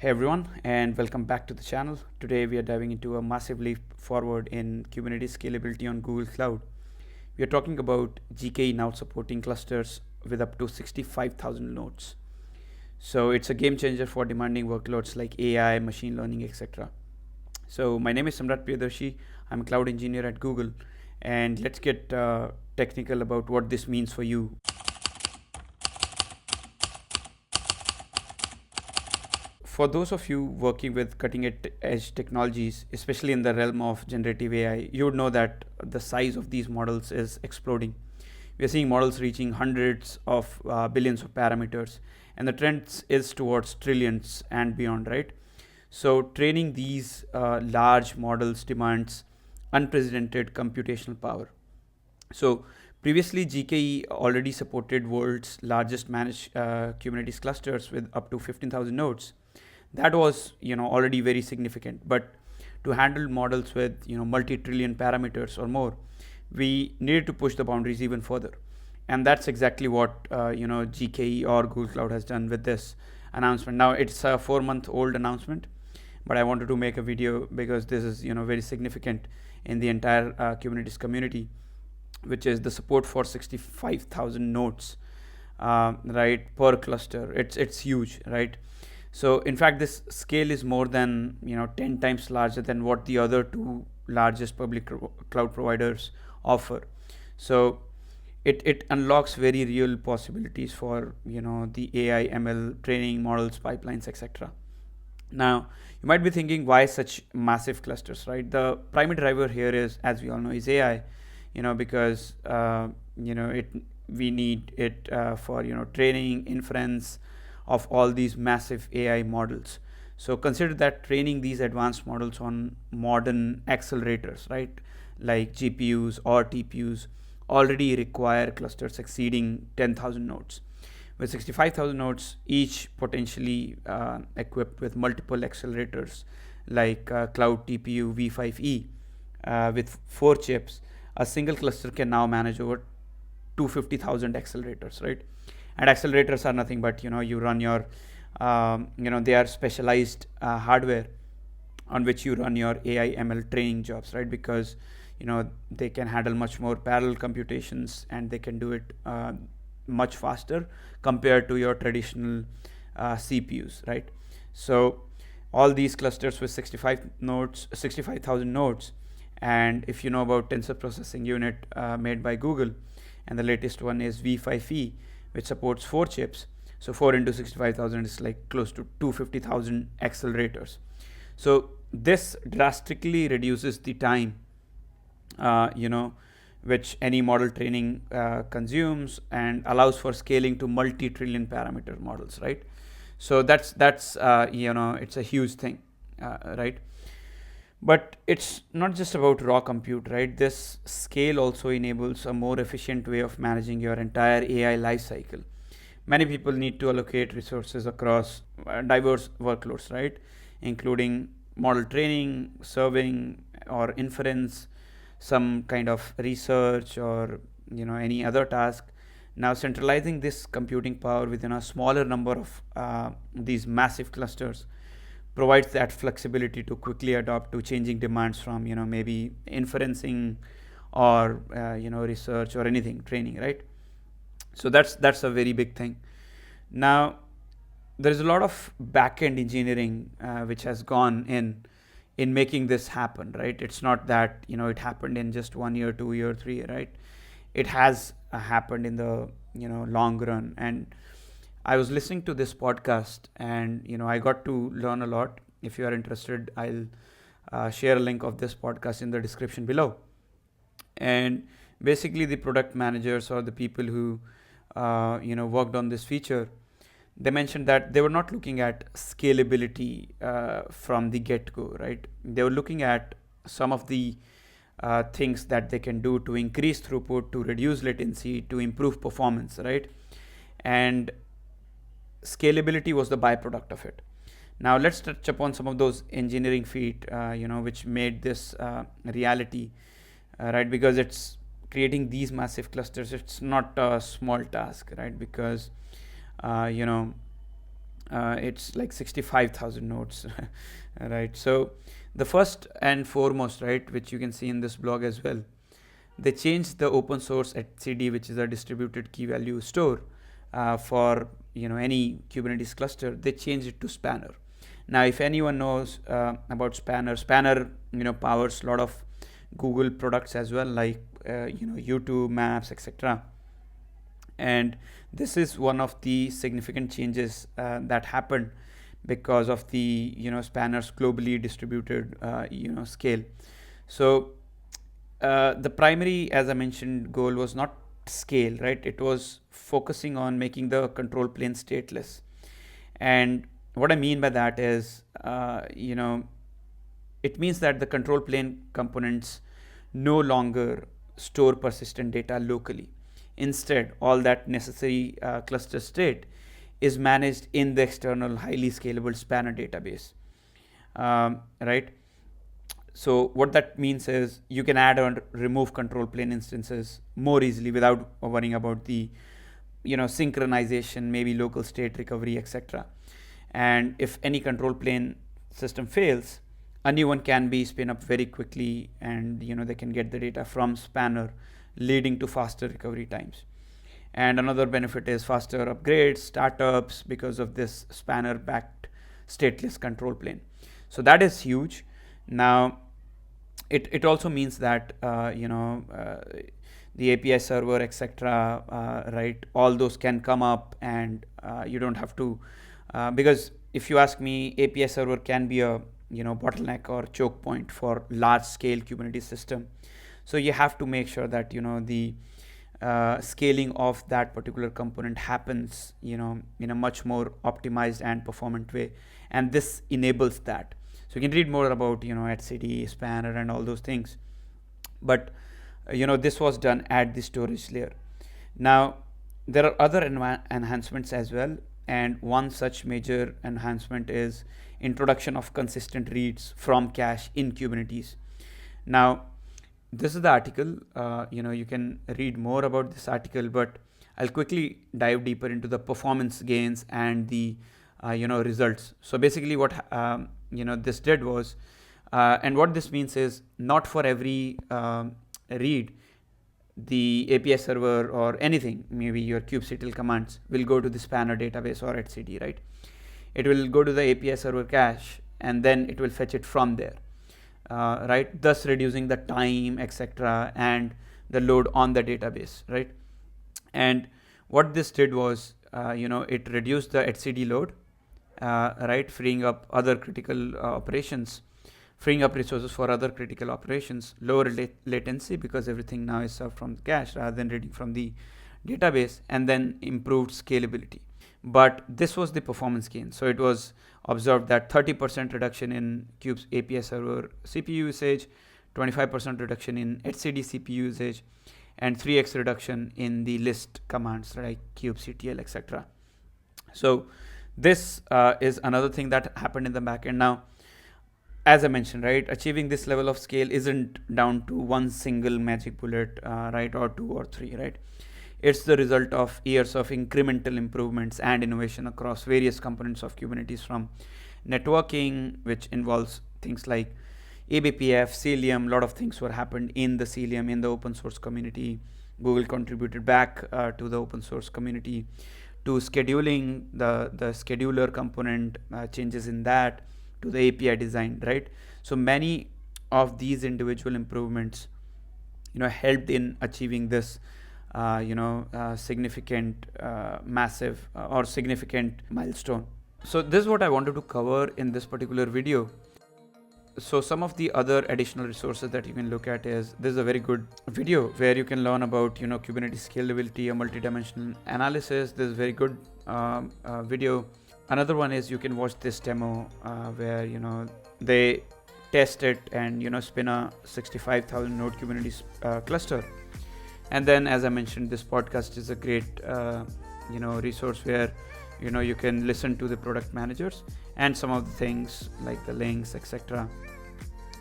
Hey everyone, and welcome back to the channel. Today we are diving into a massive leap forward in Kubernetes scalability on Google Cloud. We are talking about GKE now supporting clusters with up to 65,000 nodes. So it's a game changer for demanding workloads like AI, machine learning, etc. So my name is Samrat Priyadarshi. I'm a cloud engineer at Google, and let's get technical about what this means for you. For those of you working with cutting edge technologies, especially in the realm of generative AI, you would know that the size of these models is exploding. We are seeing models reaching hundreds of billions of parameters, and the trend is towards trillions and beyond, right? So, training these large models demands unprecedented computational power. So, previously, GKE already supported world's largest managed Kubernetes clusters with up to 15,000 nodes. That was already very significant, but to handle models with multi-trillion parameters or more, we needed to push the boundaries even further. And that's exactly what GKE or Google Cloud has done with this announcement. Now it's a 4-month old announcement, but I wanted to make a video because this is very significant in the entire Kubernetes community, which is the support for 65,000 nodes, right, per cluster. It's huge, right? So in fact, this scale is more than 10 times larger than what the other two largest public cloud providers offer. So it unlocks very real possibilities for the AI, ML training models, pipelines, etc. Now you might be thinking, why such massive clusters, right? The primary driver here is, as we all know, is AI. Because it we need it for training, inference of all these massive AI models. So consider that training these advanced models on modern accelerators, right, like GPUs or TPUs, already require clusters exceeding 10,000 nodes. With 65,000 nodes, each potentially equipped with multiple accelerators like Cloud TPU V5E with 4 chips, a single cluster can now manage over 250,000 accelerators, right? And accelerators are nothing but you run your they are specialized hardware on which you run your AI ML training jobs, right? Because they can handle much more parallel computations, and they can do it much faster compared to your traditional CPUs, right? So all these clusters with 65,000 nodes. And if you know about tensor processing unit made by Google, and the latest one is V5E, which supports 4 chips. So 4 into 65,000 is like close to 250,000 accelerators. So this drastically reduces the time, which any model training consumes, and allows for scaling to multi-trillion parameter models, right? So that's it's a huge thing, right? But it's not just about raw compute, right? This scale also enables a more efficient way of managing your entire AI lifecycle. Many people need to allocate resources across diverse workloads, right? Including model training, serving, or inference, some kind of research, or any other task. Now centralizing this computing power within a smaller number of these massive clusters provides that flexibility to quickly adapt to changing demands from maybe inferencing, or research, or anything training, right? So that's a very big thing. Now there is a lot of back-end engineering which has gone in making this happen, right? It's not that it happened in just 1 year, 2 year, 3 year, right? It has happened in the long run. And I was listening to this podcast, and I got to learn a lot. If you are interested, I'll share a link of this podcast in the description below. And basically, the product managers, or the people who worked on this feature, they mentioned that they were not looking at scalability from the get-go, right? They were looking at some of the things that they can do to increase throughput, to reduce latency, to improve performance, right? And scalability was the byproduct of it. Now let's touch upon some of those engineering feat, which made this reality, right? Because it's creating these massive clusters. It's not a small task, right? Because uh, you know it's like 65,000 nodes. Right, so the first and foremost, right, which you can see in this blog as well, they changed the open source etcd, which is a distributed key value store, for any Kubernetes cluster. They changed it to Spanner. Now if anyone knows about Spanner powers a lot of Google products as well, like YouTube, Maps, etc. And this is one of the significant changes that happened because of the Spanner's globally distributed scale. So the primary, as I mentioned, goal was not scale, right? It was focusing on making the control plane stateless. And what I mean by that is, it means that the control plane components no longer store persistent data locally. Instead, all that necessary cluster state is managed in the external highly scalable Spanner database, right? So what that means is you can add or remove control plane instances more easily without worrying about the synchronization, maybe local state recovery, etc. And if any control plane system fails, a new one can be spin up very quickly, and they can get the data from Spanner, leading to faster recovery times. And another benefit is faster upgrades, startups, because of this Spanner backed stateless control plane. So that is huge. Now it also means that the API server, etc., right, all those can come up, and you don't have to, because if you ask me, API server can be a bottleneck or choke point for large scale Kubernetes system. So you have to make sure that the scaling of that particular component happens in a much more optimized and performant way, and this enables that. So you can read more about etcd, Spanner, and all those things, but this was done at the storage layer. Now there are other enhancements as well, and one such major enhancement is introduction of consistent reads from cache in Kubernetes. Now this is the article. You can read more about this article, but I'll quickly dive deeper into the performance gains and the results. So basically what this did was, and what this means is, not for every read the API server or anything, maybe your kubectl commands, will go to the Spanner database or etcd, right? It will go to the API server cache, and then it will fetch it from there, right? Thus reducing the time, etc., and the load on the database, right? And what this did was, it reduced the etcd load, right, freeing up other critical operations, freeing up resources for other critical operations, lower latency because everything now is served from the cache rather than reading from the database, and then improved scalability. But this was the performance gain. So it was observed that 30% reduction in Kube's API server CPU usage, 25% reduction in etcd CPU usage, and 3x reduction in the list commands like kubectl, etc. So this is another thing that happened in the backend. Now, as I mentioned, right, achieving this level of scale isn't down to one single magic bullet, right, or two or three, right? It's the result of years of incremental improvements and innovation across various components of Kubernetes, from networking, which involves things like eBPF, Cilium. A lot of things were happened in the Cilium, in the open source community. Google contributed back to the open source community, to scheduling, the scheduler component, changes in that, to the API design, right? So many of these individual improvements, helped in achieving this, significant, massive, or significant milestone. So this is what I wanted to cover in this particular video. So some of the other additional resources that you can look at is, this is a very good video where you can learn about Kubernetes scalability, a multidimensional analysis. This is very good video. Another one is, you can watch this demo where they test it and spin a 65,000 node Kubernetes cluster. And then, as I mentioned, this podcast is a great resource where you can listen to the product managers and some of the things like the links, etc.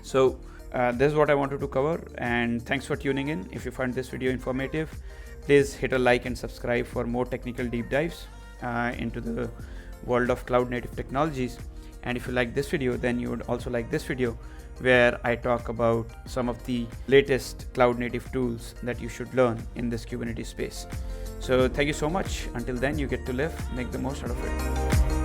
So this is what I wanted to cover, and thanks for tuning in. If you find this video informative, please hit a like and subscribe for more technical deep dives into the world of cloud native technologies. And if you like this video, then you would also like this video, where I talk about some of the latest cloud native tools that you should learn in this Kubernetes space. So thank you so much. Until then, you get to live, make the most out of it.